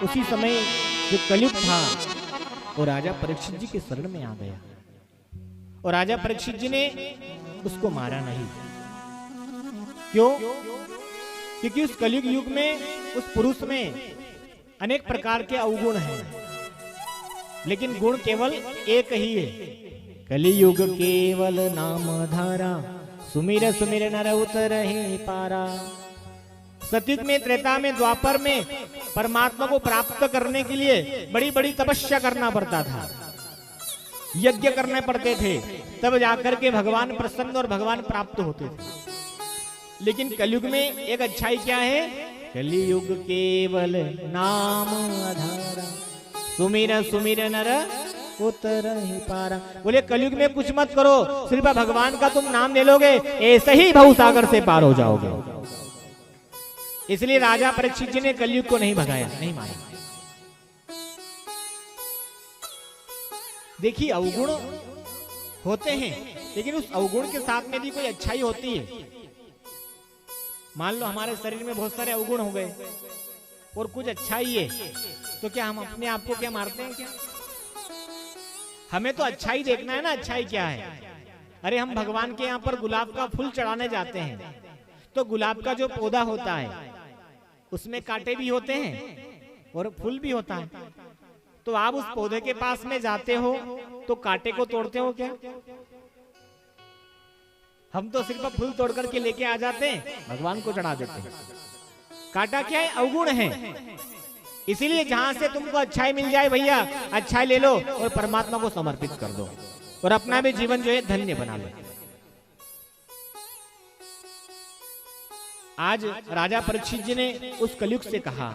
उसी समय जो कलयुग था वो राजा परीक्षित जी के शरण में आ गया और राजा परीक्षित जी ने उसको मारा नहीं। क्यों? क्योंकि उस कलयुग युग में उस पुरुष में अनेक प्रकार के अवगुण हैं, लेकिन गुण केवल एक ही है। कलियुग केवल नाम धारा, सुमिर सुमिर नर उतरहि पारा। सतयुग में, त्रेता में, द्वापर में परमात्मा को प्राप्त करने के लिए बड़ी बड़ी तपस्या करना पड़ता था, यज्ञ करने पड़ते थे, तब जाकर के भगवान प्रसन्न और भगवान प्राप्त होते थे। लेकिन कलयुग में एक अच्छाई क्या है? कलियुग केवल नाम आधारा, सुमिर सुमिर नर उतरहि पारा। बोले कलयुग में कुछ मत करो, सिर्फ भगवान का तुम नाम ले लोगे, ऐसे ही भवसागर से पार हो जाओगे। इसलिए राजा परीक्षित जी ने कलयुग को नहीं भगाया, नहीं मारा। देखिए अवगुण होते हैं, लेकिन उस अवगुण के साथ में भी कोई अच्छाई होती है। मान लो हमारे शरीर में बहुत सारे अवगुण हो गए और कुछ अच्छाई है, तो क्या हम अपने आप को क्या मारते हैं? क्या हमें तो अच्छाई देखना है ना, अच्छाई क्या है। अरे हम भगवान के यहाँ पर गुलाब का फूल चढ़ाने जाते हैं, तो गुलाब का जो पौधा होता है उसमें कांटे भी होते हैं और फूल भी होता है। तो आप उस पौधे के पास में जाते हो तो कांटे को तोड़ते हो क्या? हम तो सिर्फ फूल तोड़ करके लेके आ जाते हैं, भगवान को चढ़ा देते हैं। कांटा क्या है? अवगुण है। इसीलिए जहां से तुमको अच्छाई मिल जाए भैया, अच्छाई ले लो और परमात्मा को समर्पित कर दो और अपना भी जीवन जो है धन्य बना लो। आज राजा परीक्षित जी ने उस कलयुग से कहा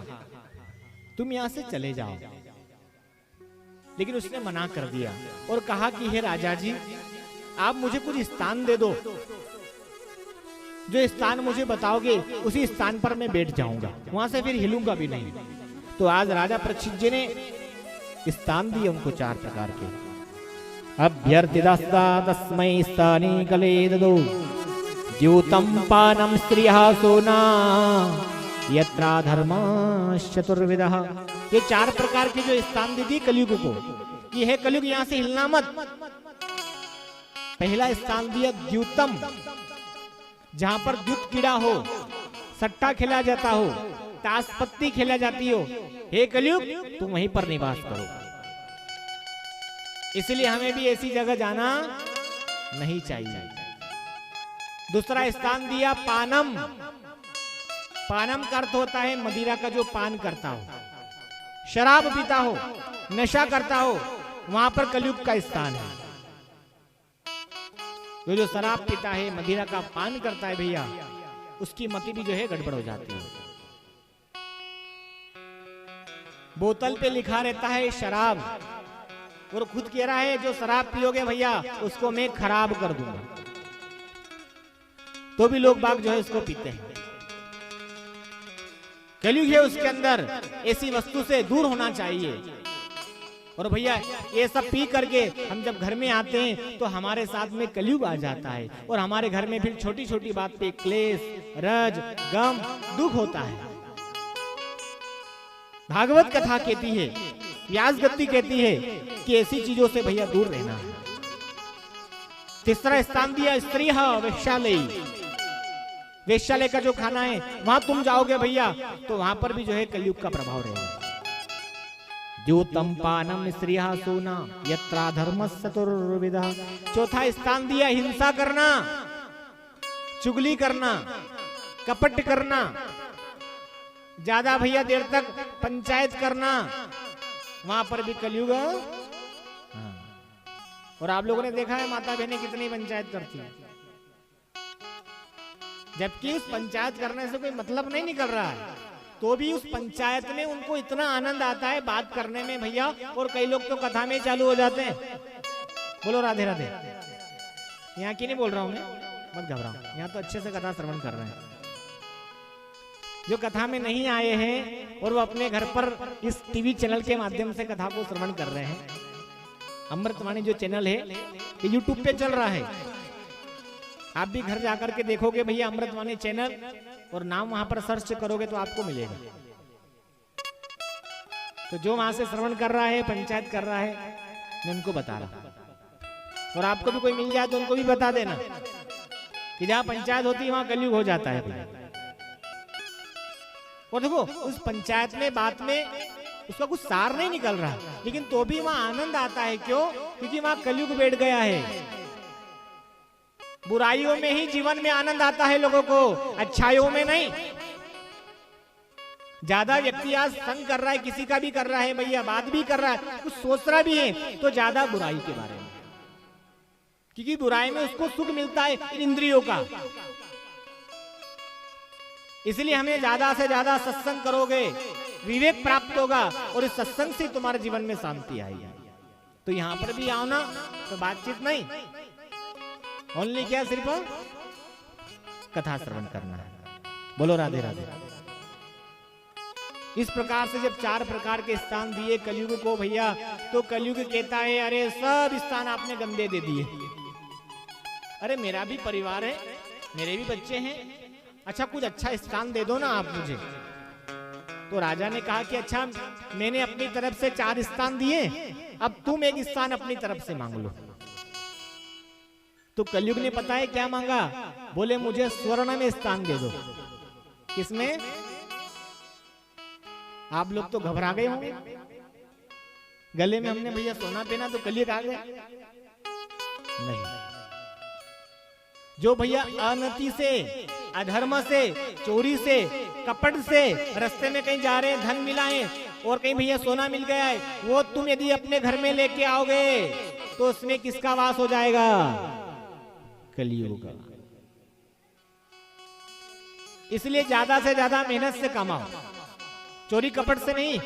तुम यहां से चले जाओ, लेकिन उसने मना कर दिया और कहा कि हे राजा जी, आप मुझे कुछ स्थान दे दो, जो स्थान मुझे बताओगे उसी स्थान पर मैं बैठ जाऊंगा, वहां से फिर हिलूंगा भी नहीं। तो आज राजा परीक्षित जी ने स्थान दिए उनको 4 प्रकार के। अभ्यर्थिता तस्मै स्थाने कले ददौ, द्यूतं पानं स्त्रियः सोना, यत्रा धर्मश्चतुर्विधः। ये 4 प्रकार के जो स्थान दी कलयुग को, ये है कलयुग, यहां से हिलना मत। पहला स्थान दिया द्यूतम, जहां पर द्यूत कीड़ा हो, सट्टा खेला जाता हो, ताश पत्ती खेला जाती हो, हे कलयुग तुम वहीं पर निवास करो। इसलिए हमें भी ऐसी जगह जाना नहीं चाहिए। दूसरा स्थान दिया पानम। पानम का अर्थ होता है मदिरा का जो पान करता हो, शराब पीता हो, नशा करता हो, वहां पर कलयुग का स्थान है। जो शराब पीता है, मदिरा का पान करता है भैया, उसकी मति भी जो है गड़बड़ हो जाती है। बोतल पे लिखा रहता है शराब, और खुद कह रहा है जो शराब पियोगे भैया उसको मैं खराब कर दूंगा, तो भी लोग बाग जो है उसको पीते हैं। कलयुग है, उसके अंदर ऐसी वस्तु से दूर होना चाहिए। और भैया ये सब पी करके हम जब घर में आते हैं तो हमारे साथ में कलयुग आ जाता है और हमारे घर में फिर छोटी छोटी बात पे क्लेश, रज, गम, दुख होता है। भागवत कथा कहती है, व्यास गति कहती है कि ऐसी चीजों से भैया दूर रहना है। तीसरा स्थान दिया स्त्री वेश्यालय। वेश्यालय का जो खाना है वहां तुम जाओगे भैया तो वहां पर भी जो है कलयुग का प्रभाव रहेगा। द्यूतम पानम स्त्रिया सोना, यत्रा धर्मश्चतुर्विधा। चौथा स्थान दिया हिंसा करना, चुगली करना, कपट करना, ज्यादा भैया देर तक पंचायत करना, वहां पर भी कलयुग। और आप लोगों ने देखा है माता बहनें कितनी पंचायत करती है, जबकि उस पंचायत करने से कोई मतलब नहीं निकल रहा है, तो भी उस पंचायत में उनको इतना आनंद आता है बात करने में भैया। और कई लोग तो कथा में चालू हो जाते हैं। बोलो राधे राधे। यहाँ की नहीं बोल रहा हूं मैं, मत घबराओ, यहाँ तो अच्छे से कथा श्रवण कर रहे हैं। जो कथा में नहीं आए हैं और वो अपने घर पर इस टीवी चैनल के माध्यम से कथा को श्रवण कर रहे हैं, अमृतवाणी जो चैनल है ये यूट्यूब पे चल रहा है। आप भी घर जाकर के देखोगे भैया अमृतवाणी चैनल, और नाम वहां पर सर्च करोगे तो आपको मिलेगा। तो जो वहां से श्रवण कर रहा है, पंचायत कर रहा है, मैं उनको बता रहा हूं। और आपको भी कोई मिल जाए तो उनको भी बता देना कि जहां पंचायत होती है वहां कलयुग हो जाता है भाई। और देखो उस पंचायत में बात में उसका कुछ सार नहीं निकल रहा, लेकिन तो भी वहां आनंद आता है। क्यों? क्योंकि वहां कलयुग बैठ गया है। बुराइयों में ही जीवन में आनंद आता है लोगों को, अच्छाइयों में नहीं। ज्यादा व्यक्ति आज संग कर रहा है, किसी का भी कर रहा है भैया, बात भी कर रहा है, कुछ सोच रहा भी है तो ज्यादा बुराई के बारे में, क्योंकि बुराई में उसको सुख मिलता है इन इंद्रियों का। इसलिए हमें ज्यादा से ज्यादा सत्संग करोगे, विवेक प्राप्त होगा और इस सत्संग से तुम्हारे जीवन में शांति आएगी। तो यहां पर भी आओ ना, तो बातचीत नहीं, ओनली क्या सिर्फ कथा श्रवण करना है। बोलो राधे राधे। इस प्रकार से जब 4 प्रकार के स्थान दिए कलयुग को भैया, तो कलयुग कहता है अरे सब स्थान आपने गंदे दे दिए। अरे मेरा भी परिवार है, मेरे भी बच्चे हैं, अच्छा कुछ अच्छा स्थान दे दो ना आप मुझे। तो राजा ने कहा कि अच्छा मैंने अपनी तरफ से 4 स्थान दिए, अब तुम एक स्थान अपनी तरफ से मांग लो। तो कलयुग ने पता है क्या मांगा? बोले मुझे स्वर्ण में स्थान दे दो। किसमें? आप लोग तो घबरा गए होंगे, गले में हमने भैया सोना पहना तो कलयुग आ गया। नहीं, जो भैया अनति से, अधर्म से, चोरी से, कपट से रास्ते में कहीं जा रहे हैं, धन मिला है और कहीं भैया सोना मिल गया है, वो तुम यदि अपने घर में लेके आओगे तो उसमें किसका वास हो जाएगा? कलयुग का। इसलिए ज्यादा से ज्यादा मेहनत से कमाओ, चोरी कपट से नहीं।